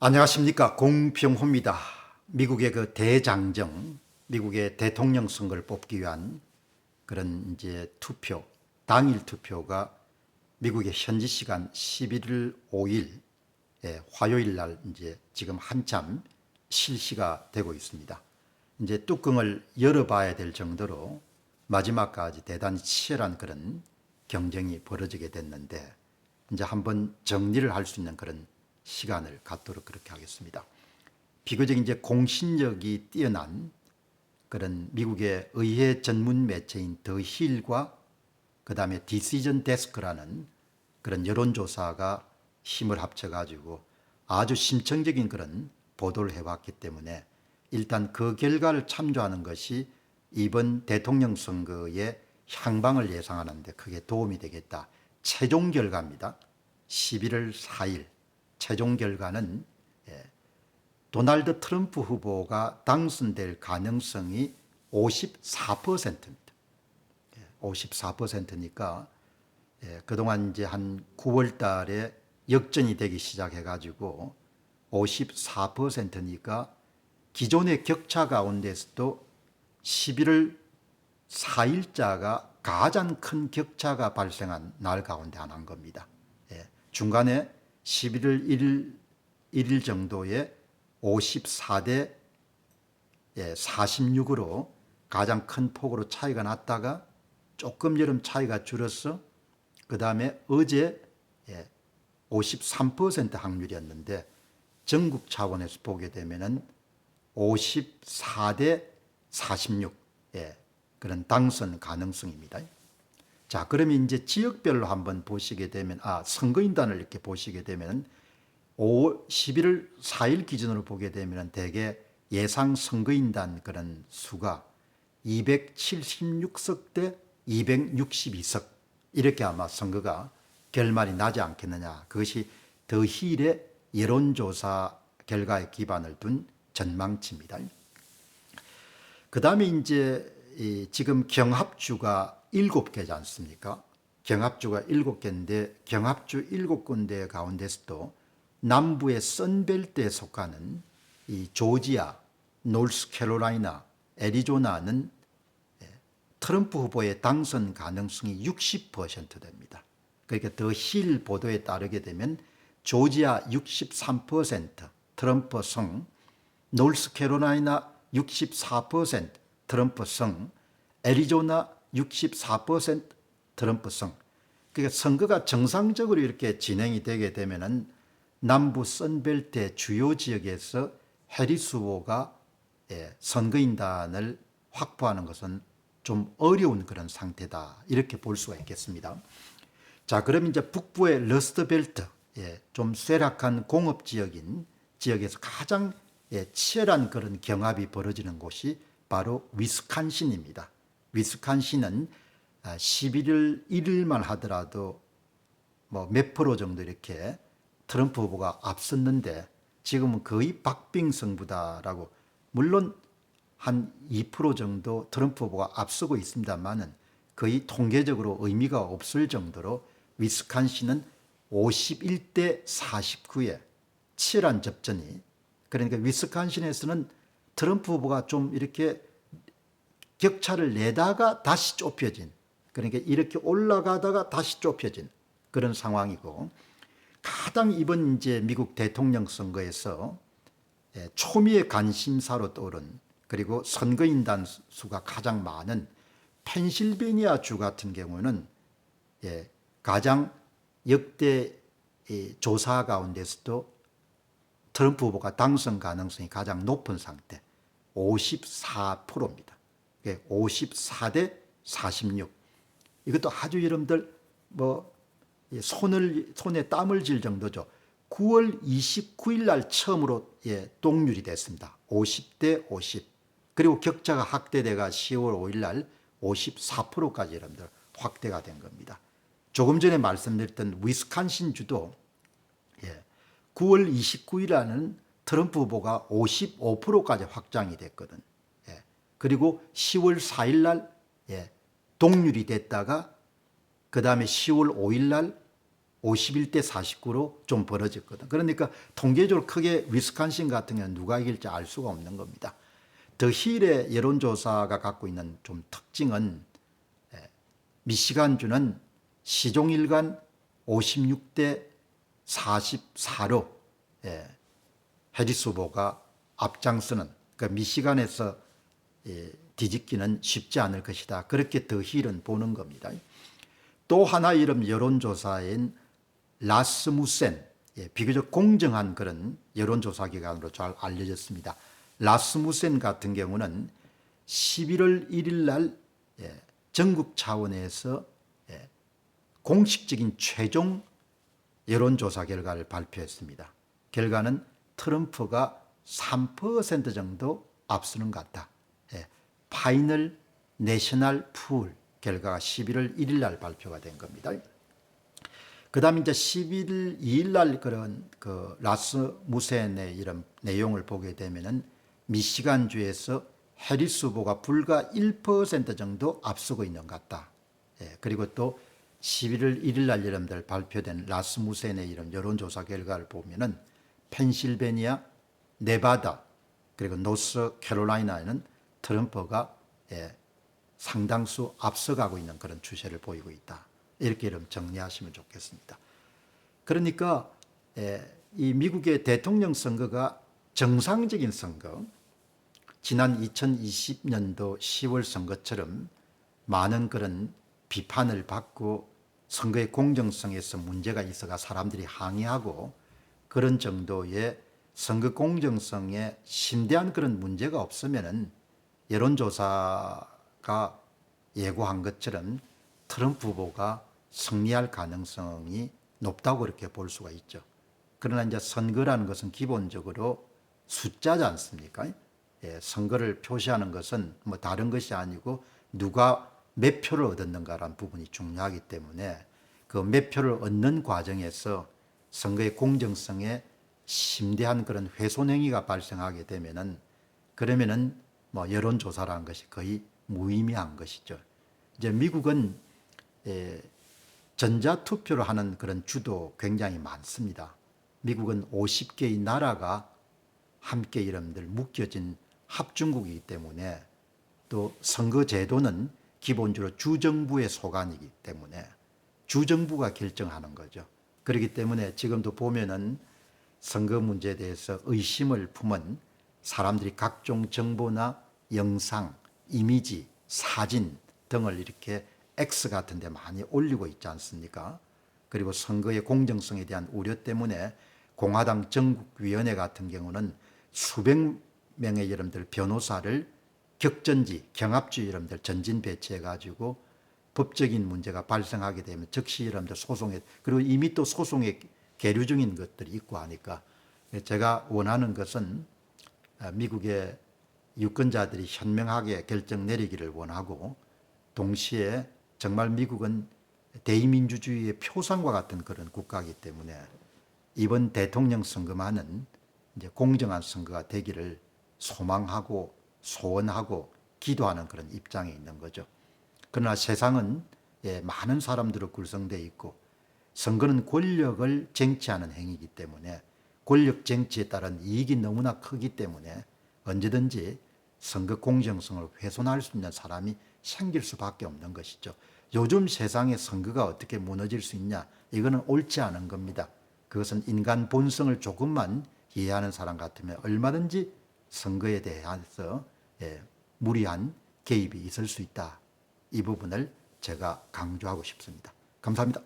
안녕하십니까, 공병호입니다. 미국의 그 대장정, 미국의 대통령 선거를 뽑기 위한 그런 이제 투표, 당일 투표가 미국의 현지 시간 11월 5일 화요일 날 이제 지금 한참 실시가 되고 있습니다. 이제 뚜껑을 열어봐야 될 정도로 마지막까지 대단히 치열한 그런 경쟁이 벌어지게 됐는데, 이제 한번 정리를 할 수 있는 그런 시간을 갖도록 그렇게 하겠습니다. 비교적 이제 공신력이 뛰어난 그런 미국의 의회 전문 매체인 더 힐과 그 다음에 디시전 데스크라는 그런 여론조사가 힘을 합쳐가지고 아주 심층적인 그런 보도를 해왔기 때문에 일단 그 결과를 참조하는 것이 이번 대통령 선거의 향방을 예상하는 데 크게 도움이 되겠다. 최종 결과입니다. 11월 4일 최종 결과는 도널드 트럼프 후보가 당선될 가능성이 54%입니다. 54%니까 그동안 이제 한 9월 달에 역전이 되기 시작해 가지고 54%니까 기존의 격차 가운데서도 11월 4일자가 가장 큰 격차가 발생한 날 가운데 하나인 겁니다. 중간에 11월 1일 정도에 54대 46으로 가장 큰 폭으로 차이가 났다가 조금 여름 차이가 줄어서 그 다음에 어제 53% 확률이었는데 전국 차원에서 보게 되면은 54대 46 그런 당선 가능성입니다. 자, 그러면 이제 지역별로 한번 보시게 되면, 선거인단을 이렇게 보시게 되면 11월 4일 기준으로 보게 되면 대개 예상 선거인단 그런 수가 276석 대 262석 이렇게 아마 선거가 결말이 나지 않겠느냐. 그것이 더 힐의 여론조사 결과에 기반을 둔 전망치입니다. 그 다음에 이제 지금 경합주가 7개지 않습니까? 경합주가 7개인데 경합주 7군데 가운데서도 남부의 선벨트에 속하는 이 조지아, 노스캐롤라이나, 애리조나는 트럼프 후보의 당선 가능성이 60% 됩니다. 그러니까 더 힐 보도에 따르게 되면 조지아 63% 트럼프 승, 노스캐롤라이나 64% 트럼프 승, 애리조나 64% 트럼프 승. 그러니까 선거가 정상적으로 이렇게 진행이 되게 되면은 남부 선벨트의 주요 지역에서 해리스 후보가 선거인단을 확보하는 것은 좀 어려운 그런 상태다. 이렇게 볼 수가 있겠습니다. 자, 그럼 이제 북부의 러스트벨트, 좀 쇠락한 공업 지역인 지역에서 가장 치열한 그런 경합이 벌어지는 곳이 바로 위스콘신입니다. 위스콘신은 11월 1일만 하더라도 뭐 몇 프로 정도 이렇게 트럼프 후보가 앞섰는데 지금은 거의 박빙승부다라고, 물론 한 2% 정도 트럼프 후보가 앞서고 있습니다만은 거의 통계적으로 의미가 없을 정도로 위스콘신은 51대 49의 치열한 접전이, 그러니까 위스콘신에서는 트럼프 후보가 좀 이렇게 격차를 내다가 다시 좁혀진, 그러니까 이렇게 올라가다가 다시 좁혀진 그런 상황이고, 가장 이번 이제 미국 대통령 선거에서 초미의 관심사로 떠오른, 그리고 선거인단 수가 가장 많은 펜실베니아 주 같은 경우는 가장 역대 조사 가운데서도 트럼프 후보가 당선 가능성이 가장 높은 상태 54%입니다. 54대 46. 이것도 아주 여러분들 뭐 손에 땀을 질 정도죠. 9월 29일 날 처음으로 동률이 됐습니다. 50대 50. 그리고 격차가 확대돼가 10월 5일 날 54%까지 여러분들 확대가 된 겁니다. 조금 전에 말씀드렸던 위스콘신 주도 9월 29일에는 트럼프 후보가 55%까지 확장이 됐거든. 그리고 10월 4일 날 동률이 됐다가 그 다음에 10월 5일 날 51대 49로 좀 벌어졌거든. 그러니까 통계적으로 크게 위스콘신 같은 경우는 누가 이길지 알 수가 없는 겁니다. 더 힐의 여론조사가 갖고 있는 좀 특징은 미시간주는 시종일관 56대 44로 해리스 후보가 앞장서는, 그러니까 미시간에서 뒤집기는 쉽지 않을 것이다. 그렇게 더 힐은 보는 겁니다. 또 하나 이런 여론조사인 라스무센, 비교적 공정한 그런 여론조사 기관으로 잘 알려졌습니다. 라스무센 같은 경우는 11월 1일 날 전국 차원에서 공식적인 최종 여론조사 결과를 발표했습니다. 결과는 트럼프가 3% 정도 앞서는 것 같다. 파이널 내셔널 풀 결과가 11월 1일 날 발표가 된 겁니다. 그 다음에 이제 11일 2일 날 그런 그 라스무센의 이런 내용을 보게 되면은 미시간주에서 해리스 후보가 불과 1% 정도 앞서고 있는 것 같다. 그리고 또 11월 1일 날 여러분들 발표된 라스무센의 이런 여론조사 결과를 보면은 펜실베니아, 네바다, 그리고 노스캐롤라이나에는 트럼프가 상당수 앞서가고 있는 그런 추세를 보이고 있다. 이렇게 여러분 정리하시면 좋겠습니다. 그러니까 이 미국의 대통령 선거가 정상적인 선거, 지난 2020년도 10월 선거처럼 많은 그런 비판을 받고 선거의 공정성에서 문제가 있어가 사람들이 항의하고 그런 정도의 선거 공정성에 심대한 그런 문제가 없으면은 여론조사가 예고한 것처럼 트럼프 후보가 승리할 가능성이 높다고 그렇게 볼 수가 있죠. 그러나 이제 선거라는 것은 기본적으로 숫자지 않습니까? 선거를 표시하는 것은 뭐 다른 것이 아니고 누가 몇 표를 얻었는가라는 부분이 중요하기 때문에 그 몇 표를 얻는 과정에서 선거의 공정성에 심대한 그런 훼손행위가 발생하게 되면은 그러면은 뭐 여론조사라는 것이 거의 무의미한 것이죠. 이제 미국은 전자투표를 하는 그런 주도 굉장히 많습니다. 미국은 50개의 나라가 함께 여러분들 묶여진 합중국이기 때문에 또 선거제도는 기본적으로 주정부의 소관이기 때문에 주정부가 결정하는 거죠. 그렇기 때문에 지금도 보면은 선거 문제에 대해서 의심을 품은 사람들이 각종 정보나 영상, 이미지, 사진 등을 이렇게 X 같은 데 많이 올리고 있지 않습니까? 그리고 선거의 공정성에 대한 우려 때문에 공화당 전국위원회 같은 경우는 수백 명의 여러분들 변호사를 격전지, 경합주의 여러분들 전진 배치해가지고 법적인 문제가 발생하게 되면 즉시 여러분들 소송에, 그리고 이미 또 소송에 계류 중인 것들이 있고 하니까 제가 원하는 것은 미국의 유권자들이 현명하게 결정 내리기를 원하고 동시에 정말 미국은 대의민주주의의 표상과 같은 그런 국가이기 때문에 이번 대통령 선거만은 이제 공정한 선거가 되기를 소망하고 소원하고 기도하는 그런 입장에 있는 거죠. 그러나 세상은 많은 사람들로 구성되어 있고 선거는 권력을 쟁취하는 행위이기 때문에 권력 쟁취에 따른 이익이 너무나 크기 때문에 언제든지 선거 공정성을 훼손할 수 있는 사람이 생길 수밖에 없는 것이죠. 요즘 세상의 선거가 어떻게 무너질 수 있냐? 이거는 옳지 않은 겁니다. 그것은 인간 본성을 조금만 이해하는 사람 같으면 얼마든지 선거에 대해서 무리한 개입이 있을 수 있다. 이 부분을 제가 강조하고 싶습니다. 감사합니다.